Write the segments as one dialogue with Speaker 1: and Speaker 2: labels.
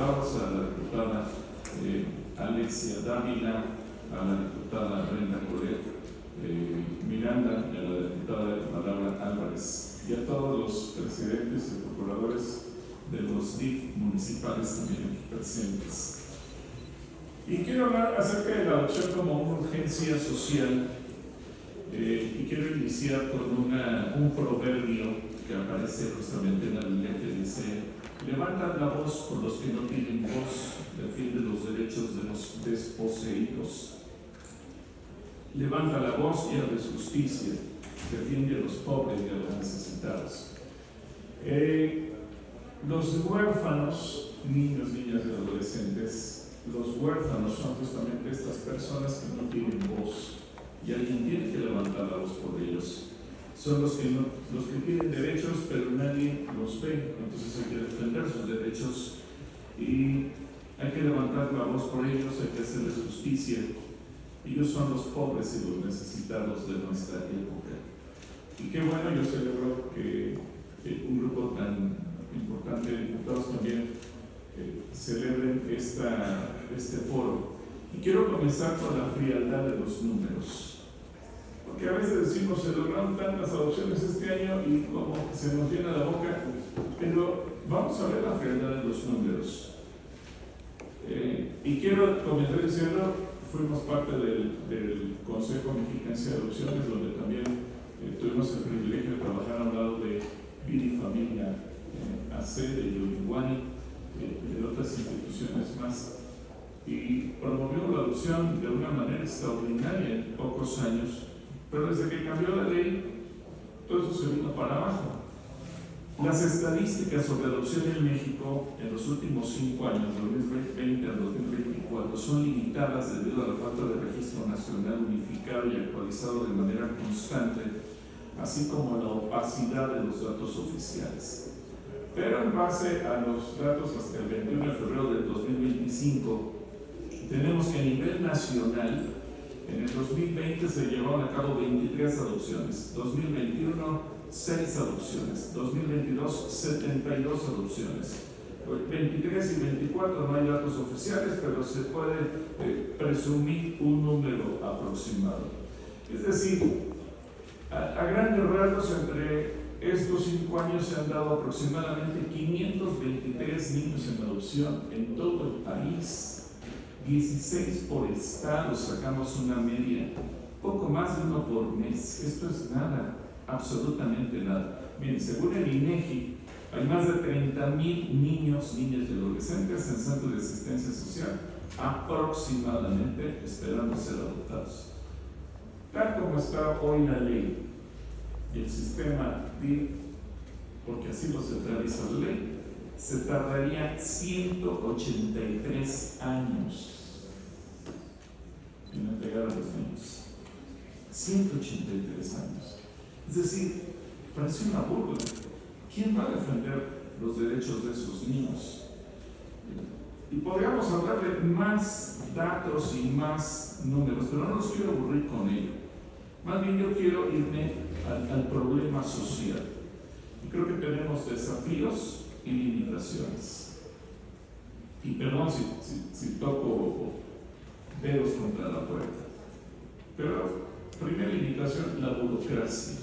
Speaker 1: diputados, a la diputada Alexia Dávila, a la diputada Brenda Coret Miranda y a la diputada Laura Álvarez, y a todos los presidentes y procuradores de los DIF municipales también aquí presentes. Y quiero hablar acerca de la adopción como una urgencia social, y quiero iniciar con un proverbio que aparece justamente en la Biblia que dice: levanta la voz por los que no tienen voz, defiende los derechos de los desposeídos. Levanta la voz y haz justicia, defiende a los pobres y a los necesitados. Los huérfanos, niños, niñas y adolescentes, los huérfanos son justamente estas personas que no tienen voz y alguien tiene que levantar la voz por ellos. Son los que tienen derechos pero nadie los ve, entonces hay que defender sus derechos y hay que levantar la voz por ellos, hay que hacerles justicia. Ellos son los pobres y los necesitados de nuestra época. Y qué bueno, yo celebro que un grupo tan importante de diputados también celebren este foro. Y quiero comenzar con la frialdad de los números, porque a veces decimos se lograron tantas adopciones este año y como que se nos llena la boca, pero vamos a ver la frialdad de los números. Y quiero comenzar diciendo, fuimos parte del Consejo Mexiquense de Adopciones, donde también tuvimos el privilegio de trabajar al lado de Vida y Familia AC, de Yoliguani, de otras instituciones más, y promovió la adopción de una manera extraordinaria en pocos años, pero desde que cambió la ley, todo eso se vino para abajo. Las estadísticas sobre adopción en México en los últimos 5 años, 2020 al 2024, son limitadas debido a la falta de registro nacional unificado y actualizado de manera constante, así como a la opacidad de los datos oficiales. Pero en base a los datos hasta el 21 de febrero del 2025, tenemos que a nivel nacional, en el 2020 se llevaron a cabo 23 adopciones, 2021 6 adopciones, 2022 72 adopciones. 23 y 24 no hay datos oficiales, pero se puede presumir un número aproximado. Es decir, a grandes rasgos, entre estos 5 años se han dado aproximadamente 523 niños en adopción en todo el país, 16 por estado, sacamos una media, poco más de 1 por mes. Esto es nada, absolutamente nada. Bien, según el INEGI, hay más de 30,000 niños, niñas y adolescentes en centros de asistencia social, aproximadamente, esperando ser adoptados. Tal como está hoy la ley y el sistema DIF, porque así lo centraliza la ley, se tardaría 183 años en entregar a los niños. 183 años. Es decir, parece una burla. ¿Quién va a defender los derechos de esos niños? Y podríamos hablar de más datos y más números, pero no los quiero aburrir con ello. Más bien yo quiero irme al problema social. Y creo que tenemos desafíos y limitaciones. Y perdón si toco dedos contra la puerta. Pero, primera limitación, la burocracia.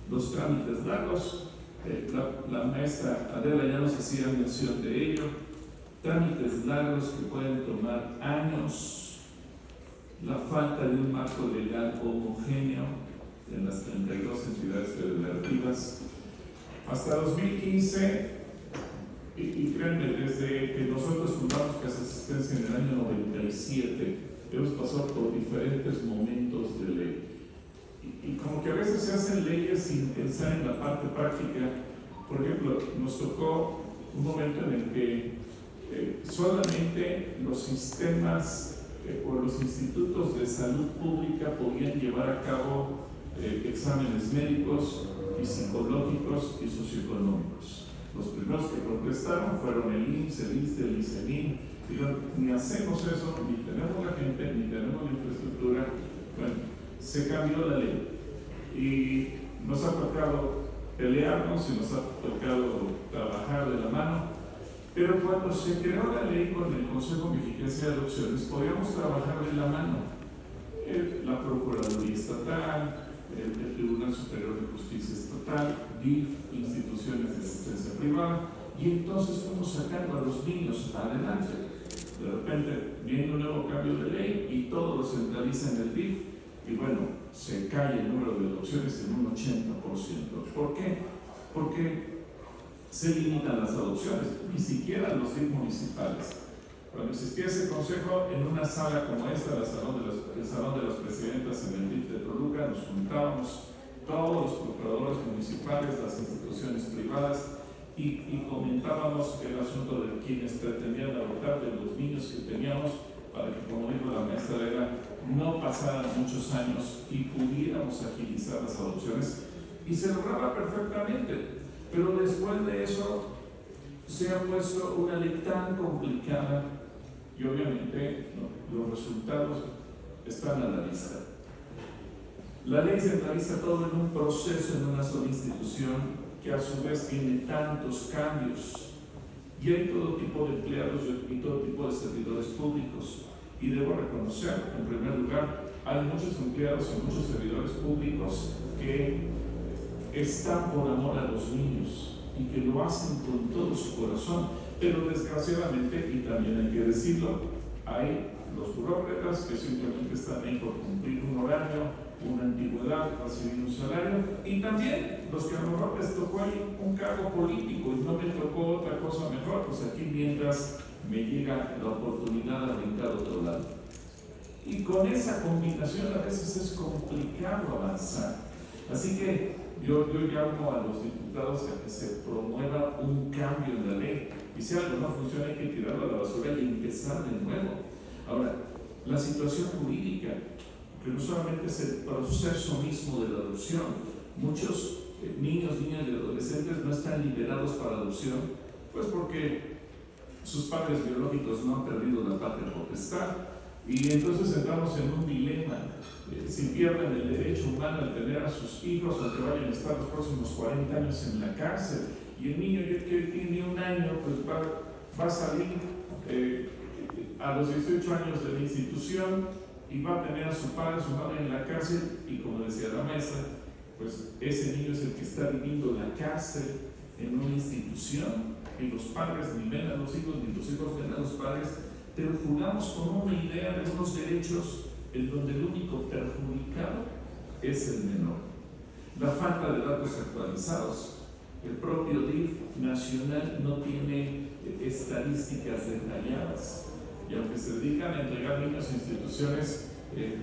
Speaker 1: Los trámites largos, la maestra Adela ya nos hacía mención de ello. Trámites largos que pueden tomar años. La falta de un marco legal homogéneo en las 32 entidades federativas. Hasta 2015, y créanme, desde que nosotros fundamos Casa Asistencia en el año 97, hemos pasado por diferentes momentos de ley. Y como que a veces se hacen leyes sin pensar en la parte práctica. Por ejemplo, nos tocó un momento en el que solamente los sistemas o los institutos de salud pública podían llevar a cabo exámenes médicos y psicológicos y socioeconómicos. Los primeros que protestaron fueron el IMSS, el ISSSTE, el ICENIM. Dijeron, ni hacemos eso, ni tenemos la gente, ni tenemos la infraestructura. Bueno, se cambió la ley y nos ha tocado pelearnos y nos ha tocado trabajar de la mano Pero cuando se creó la ley con el Consejo Mexiquense de Adopciones, podíamos trabajar de la mano. La Procuraduría Estatal, el Tribunal Superior de Justicia Estatal, DIF, instituciones de asistencia privada, y entonces fuimos sacando a los niños adelante. De repente viene un nuevo cambio de ley y todo lo centraliza en el DIF, y bueno, se cae el número de adopciones en un 80%. ¿Por qué? Porque se limitan las adopciones, ni siquiera los DIF municipales. Cuando existía ese consejo, en una sala como esta, el Salón de las Presidentas en el DIF de Toluca, nos juntábamos todos los procuradores municipales, las instituciones privadas, y comentábamos el asunto de quienes pretendían adoptar, de los niños que teníamos, para que, como dijo la maestra Adela, no pasaran muchos años y pudiéramos agilizar las adopciones, y se lograba perfectamente. Pero después de eso se ha puesto una ley tan complicada y obviamente los resultados están a la vista. La ley centraliza todo en un proceso, en una sola institución, que a su vez tiene tantos cambios, y hay todo tipo de empleados y todo tipo de servidores públicos, y debo reconocer, en primer lugar, hay muchos empleados y muchos servidores públicos que están por amor a los niños y que lo hacen con todo su corazón, pero desgraciadamente, y también hay que decirlo, hay los burócratas que simplemente están ahí por cumplir un horario, una antigüedad, recibir un salario, y también los que a lo mejor les tocó ahí un cargo político y no me tocó otra cosa mejor, pues aquí mientras me llega la oportunidad de brincar a otro lado. Y con esa combinación a veces es complicado avanzar. Así que yo llamo a los diputados a que se promueva un cambio en la ley, y si algo no funciona hay que tirarlo a la basura y empezar de nuevo. Ahora, la situación jurídica, que no solamente es el proceso mismo de la adopción, muchos niños, niñas y adolescentes no están liberados para adopción, pues porque sus padres biológicos no han perdido la patria potestad, y entonces entramos en un dilema. Si pierden el derecho humano de tener a sus hijos, o que vayan a estar los próximos 40 años en la cárcel, y el niño que tiene un año, pues va a salir a los 18 años de la institución, y va a tener a su padre, a su madre en la cárcel, y como decía la maestra, pues ese niño es el que está viviendo la cárcel en una institución, y los padres ni ven a los hijos, ni los hijos ven a los padres, pero jugamos con una idea de unos derechos en donde el único perjudicado es el menor. La falta de datos actualizados. El propio DIF nacional no tiene estadísticas detalladas, y aunque se dedican a entregar niños a instituciones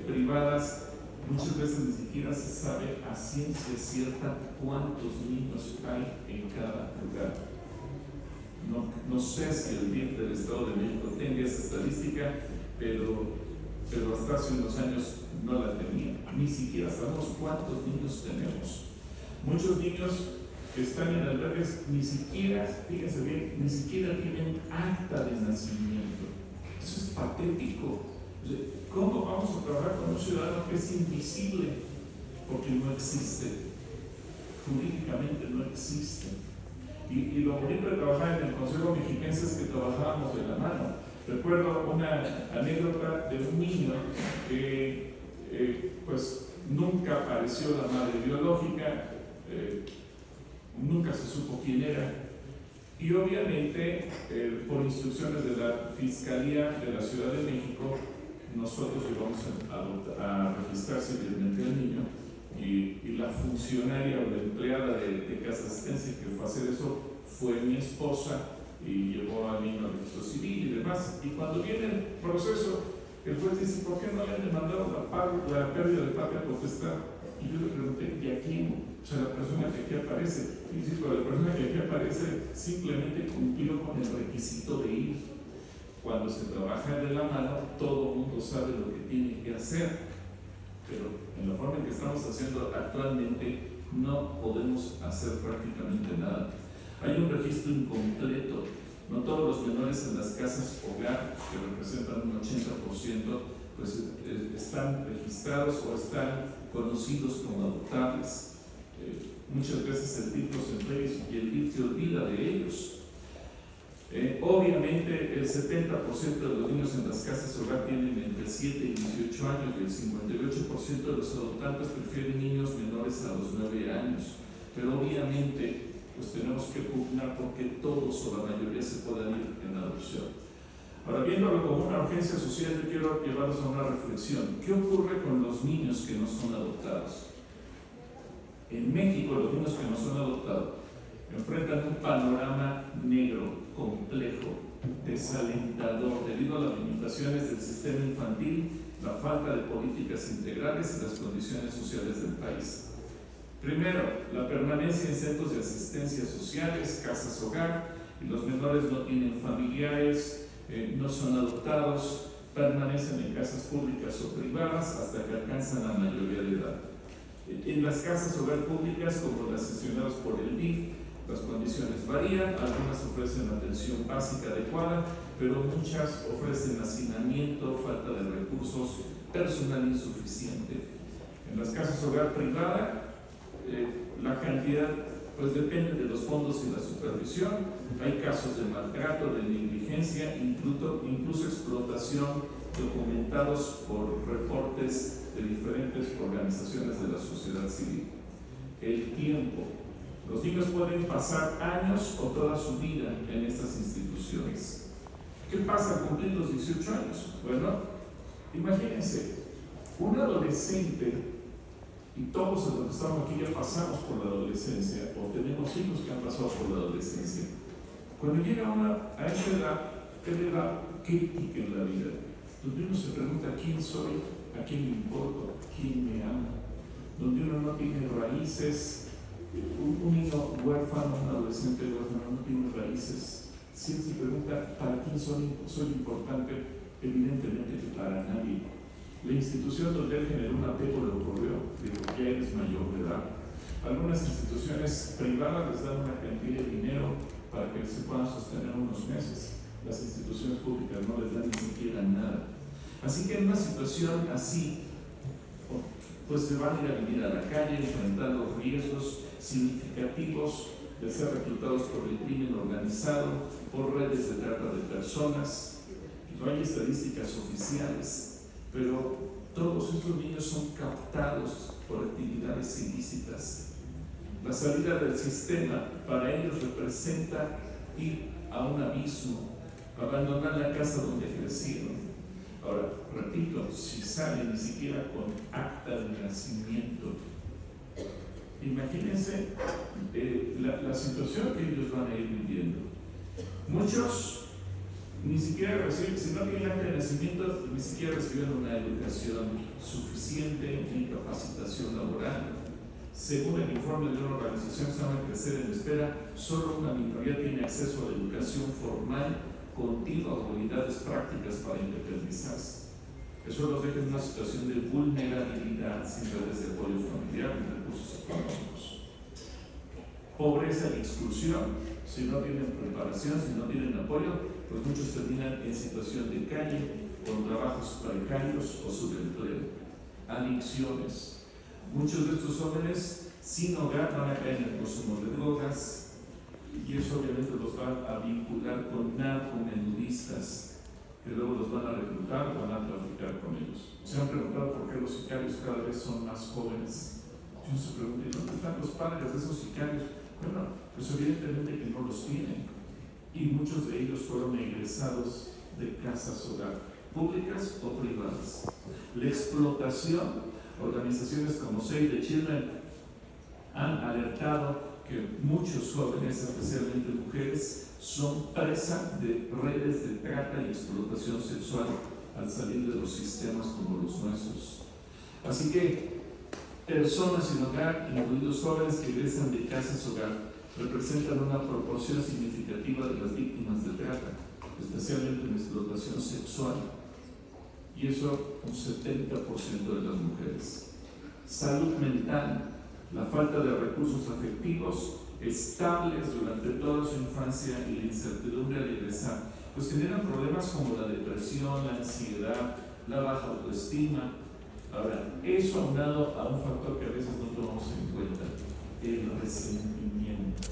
Speaker 1: privadas, muchas veces ni siquiera se sabe a ciencia cierta cuántos niños hay en cada lugar. No sé si el DIF del Estado de México tenga esa estadística, pero hasta hace unos años no la tenía. Ni siquiera sabemos cuántos niños tenemos. Muchos niños que están en albergues ni siquiera, fíjense bien, ni siquiera tienen acta de nacimiento. Eso es patético. ¿Cómo vamos a trabajar con un ciudadano que es invisible? Porque no existe. Jurídicamente no existe. Y lo bonito de trabajar en el Consejo Mexiquense es que trabajábamos de la mano. Recuerdo una anécdota de un niño que pues nunca apareció la madre biológica, nunca se supo quién era, y obviamente por instrucciones de la Fiscalía de la Ciudad de México, nosotros íbamos a registrar civilmente al niño, y la funcionaria o la empleada de casa asistencia que fue a hacer eso fue mi esposa, y llevó al niño al registro civil y demás. Y cuando viene el proceso, el juez dice: ¿por qué no le han demandado la pérdida de patria potestad? Y yo le pregunté: ¿y a quién? O sea, la persona que aquí aparece. Y dice: pero la persona que aquí aparece simplemente cumplió con el requisito de ir. Cuando se trabaja de la mano, todo el mundo sabe lo que tiene que hacer, pero en la forma en que estamos haciendo actualmente no podemos hacer prácticamente nada. Hay un registro incompleto. No todos los menores en las casas hogar, que representan un 80%, pues están registrados o están conocidos como adoptables. Muchas veces el DIF los entrega y el DIF se olvida de ellos. Obviamente el 70% de los niños en las casas hogar tienen entre 7 y 18 años y el 58% de los adoptantes prefieren niños menores a los 9 años. Pero obviamente pues tenemos que pugnar porque todos o la mayoría se puedan ir en adopción. Ahora, viéndolo como una urgencia social, yo quiero llevarlos a una reflexión. ¿Qué ocurre con los niños que no son adoptados? En México, los niños que no son adoptados enfrentan un panorama negro, complejo, desalentador, debido a las limitaciones del sistema infantil, la falta de políticas integrales y las condiciones sociales del país. Primero, la permanencia en centros de asistencia sociales, casas hogar, y los menores no tienen familiares, no son adoptados, permanecen en casas públicas o privadas hasta que alcanzan la mayoría de edad. En las casas hogar públicas, como las gestionadas por el DIF, las condiciones varían, algunas ofrecen atención básica adecuada, pero muchas ofrecen hacinamiento, falta de recursos, personal insuficiente. En las casas hogar privada, la cantidad pues depende de los fondos y la supervisión. Hay casos de maltrato, de negligencia, incluso explotación, documentados por reportes de diferentes organizaciones de la sociedad civil. El tiempo. Los niños pueden pasar años o toda su vida en estas instituciones. ¿Qué pasa al cumplir los 18 años? Bueno, imagínense, un adolescente, y todos los que estamos aquí ya pasamos por la adolescencia, o tenemos hijos que han pasado por la adolescencia. Cuando llega a esa edad, ¿qué le da crítica en la vida? Donde uno se pregunta quién soy, a quién me importo, quién me ama. Donde uno no tiene raíces. Un niño huérfano, un adolescente huérfano no tiene raíces. Si él se pregunta para quién soy importante, evidentemente que para nadie. La institución donde él generó un apego le ocurrió, dijo, ya eres mayor de edad. Algunas instituciones privadas les dan una cantidad de dinero para que se puedan sostener unos meses. Las instituciones públicas no les dan ni siquiera nada. Así que en una situación así, pues se van a ir a vivir a la calle, enfrentar los riesgos significativos de ser reclutados por el crimen organizado, por redes de trata de personas. No hay estadísticas oficiales, pero todos estos niños son captados por actividades ilícitas. La salida del sistema para ellos representa ir a un abismo, abandonar la casa donde crecieron. Ahora, repito, si salen ni siquiera con acta de nacimiento, imagínense la situación que ellos van a ir viviendo. Muchos ni siquiera reciben, si no tienen acta de nacimiento, ni siquiera reciben una educación suficiente ni capacitación laboral. Según el informe de una organización que se llama Crecer en Espera, solo una minoría tiene acceso a la educación formal, continua o habilidades prácticas para independizarse. Eso los deja en una situación de vulnerabilidad sin redes de apoyo familiar ni recursos económicos. Pobreza y exclusión. Si no tienen preparación, si no tienen apoyo, pues muchos terminan en situación de calle, con trabajos precarios o subempleo. Adicciones. Muchos de estos jóvenes sin hogar van a caer en el consumo de drogas, y eso obviamente los va a vincular con narcomenudistas, que luego los van a reclutar o van a traficar con ellos. Se han preguntado por qué los sicarios cada vez son más jóvenes. Yo se pregunta, ¿dónde están los padres de esos sicarios? Bueno, pues evidentemente que no los tienen. Y muchos de ellos fueron egresados de casas hogar, públicas o privadas. La explotación, organizaciones como Save the Children han alertado que muchos jóvenes, especialmente mujeres, son presa de redes de trata y explotación sexual al salir de los sistemas como los nuestros. Así que personas sin hogar, incluidos jóvenes que egresan de casas hogar, representan una proporción significativa de las víctimas de trata, especialmente en explotación sexual, y eso un 70% de las mujeres. Salud mental. La falta de recursos afectivos estables durante toda su infancia y la incertidumbre al egresar, pues generan problemas como la depresión, la ansiedad, la baja autoestima. Ahora, eso aunado a un factor que a veces no tomamos en cuenta, el resentimiento.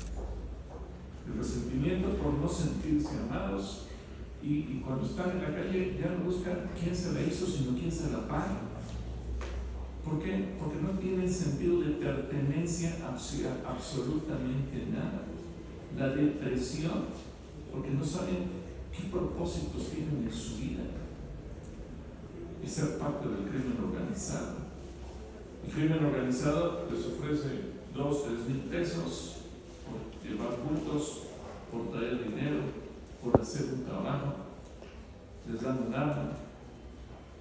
Speaker 1: el resentimiento por no sentirse amados, y cuando están en la calle ya no buscan quién se la hizo, sino quién se la paga. ¿Por qué? Porque no tienen sentido de pertenencia hacia absolutamente nada. La depresión, porque no saben qué propósitos tienen en su vida, y ser parte del crimen organizado. El crimen organizado les ofrece 2, 3 mil pesos por llevar bultos, por traer dinero, por hacer un trabajo. Les dan un arma.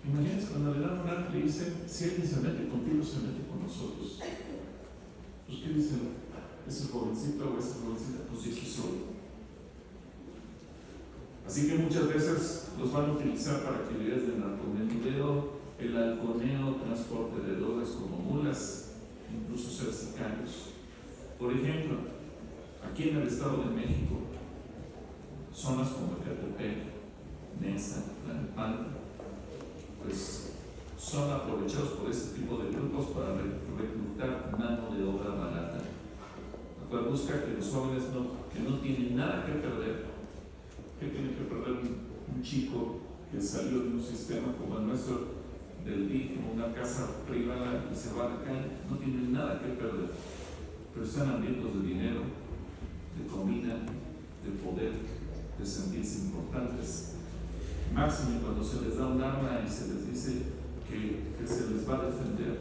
Speaker 1: Imagínense cuando le dan un arma, le dicen: si alguien se mete contigo, se mete con nosotros. Pues ¿qué dicen? Ese jovencito o esa jovencita, pues sí, aquí soy. Así que muchas veces los van a utilizar para actividades de narcomenudeo, el halconeo, transporte de drogas como mulas, incluso ser sicarios. Por ejemplo, aquí en el Estado de México, zonas como Ecatepec, Nesa, Tlalpan, pues son aprovechados por este tipo de grupos para reclutar mano de obra barata, la cual busca que los jóvenes que no tienen nada que perder. ¿Qué tiene que perder un chico que salió de un sistema como el nuestro, del DIF, una casa privada, y se va a la calle? No tienen nada que perder, pero están hambrientos de dinero, de comida, de poder, de sentirse importantes. Máximo cuando se les da un arma y se les dice que se les va a defender.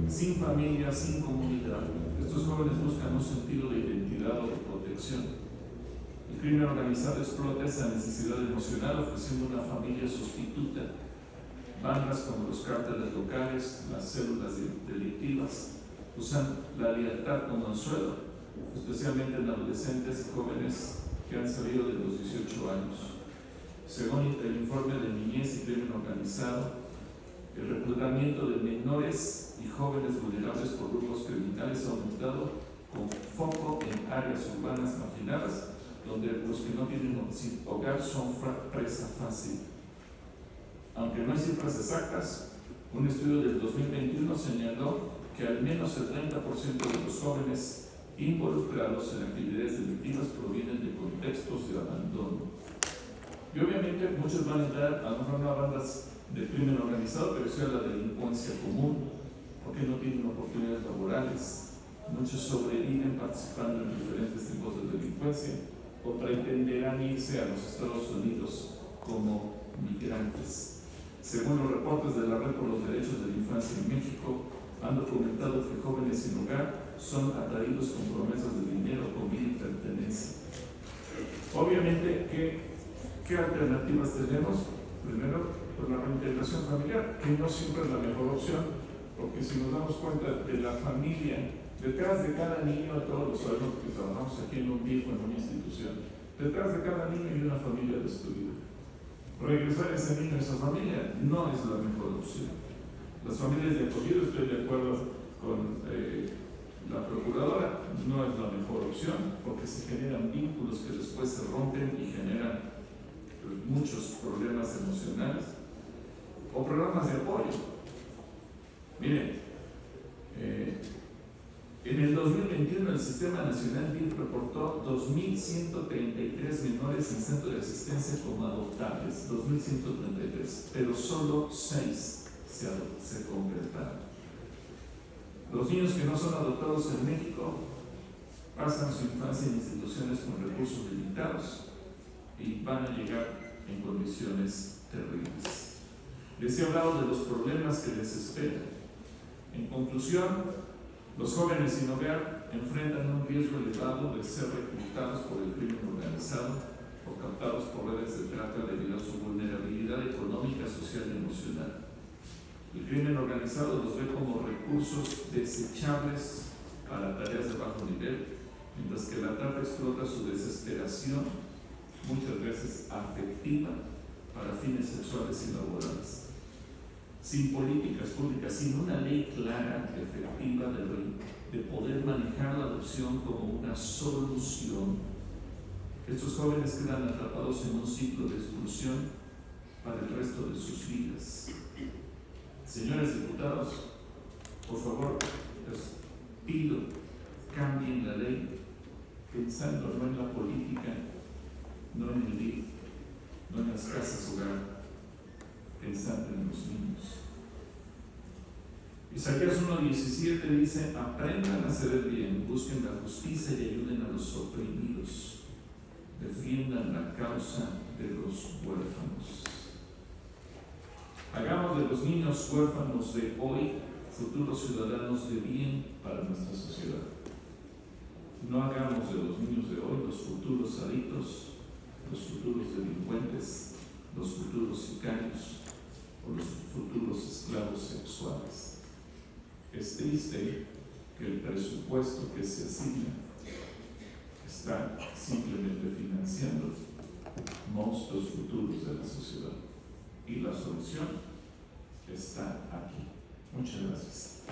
Speaker 1: Sin familia, sin comunidad, estos jóvenes buscan un sentido de identidad o de protección. El crimen organizado explota esa necesidad emocional ofreciendo una familia sustituta. Bandas como los cárteles locales, las células delictivas, usan la lealtad como anzuelo, especialmente en adolescentes y jóvenes que han salido de los 18 años. Según el informe de Niñez y Crimen Organizado, el reclutamiento de menores y jóvenes vulnerables por grupos criminales ha aumentado con foco en áreas urbanas marginadas, donde los que no tienen hogar son presa fácil. Aunque no hay cifras exactas, un estudio del 2021 señaló que al menos el 30% de los jóvenes involucrados en actividades delictivas provienen de contextos de abandono. Y obviamente muchos van a entrar a lo mejor no a bandas de crimen organizado, pero sí a la delincuencia común, porque no tienen oportunidades laborales. Muchos sobreviven participando en diferentes tipos de delincuencia o pretenderán irse a los Estados Unidos como migrantes. Según los reportes de la Red por los Derechos de la Infancia en México, han documentado que jóvenes sin hogar son atraídos con promesas de dinero, comida y pertenencia. Obviamente, ¿qué alternativas tenemos? Primero, pues la reintegración familiar, que no siempre es la mejor opción, porque si nos damos cuenta de la familia, detrás de cada niño, todos los sabemos que trabajamos aquí en un DIF o en una institución, detrás de cada niño hay una familia destruida. Regresar a ese niño a esa familia no es la mejor opción. Las familias de acogida, estoy de acuerdo con la procuradora, no es la mejor opción, porque se generan vínculos que después se rompen y generan muchos problemas emocionales o programas de apoyo. Miren, en el 2021 el Sistema Nacional DIF reportó 2.133 menores en centro de asistencia como adoptables, 2.133, pero solo 6 se concretaron. Los niños que no son adoptados en México pasan su infancia en instituciones con recursos limitados y van a llegar en condiciones terribles. Les he hablado de los problemas que les esperan. En conclusión, los jóvenes sin hogar enfrentan un riesgo elevado de ser reclutados por el crimen organizado o captados por redes de trata debido a su vulnerabilidad económica, social y emocional. El crimen organizado los ve como recursos desechables para tareas de bajo nivel, mientras que la trata explota su desesperación, muchas veces afectiva, para fines sexuales y laborales. Sin políticas públicas, sin una ley clara, efectiva, de poder manejar la adopción como una solución, estos jóvenes quedan atrapados en un ciclo de exclusión para el resto de sus vidas. Señores diputados, por favor, les pido, cambien la ley, pensando no en la política, no en el DIF, no en las casas hogar, pensando en los niños. Isaías 1:17 dice: aprendan a hacer el bien, busquen la justicia y ayuden a los oprimidos, defiendan la causa de los huérfanos. Hagamos de los niños huérfanos de hoy futuros ciudadanos de bien para nuestra sociedad. No hagamos de los niños de hoy los futuros adictos, los futuros delincuentes, los futuros sicarios o los futuros esclavos sexuales. Es triste que el presupuesto que se asigna está simplemente financiando monstruos futuros de la sociedad. Y la solución está aquí. Muchas gracias.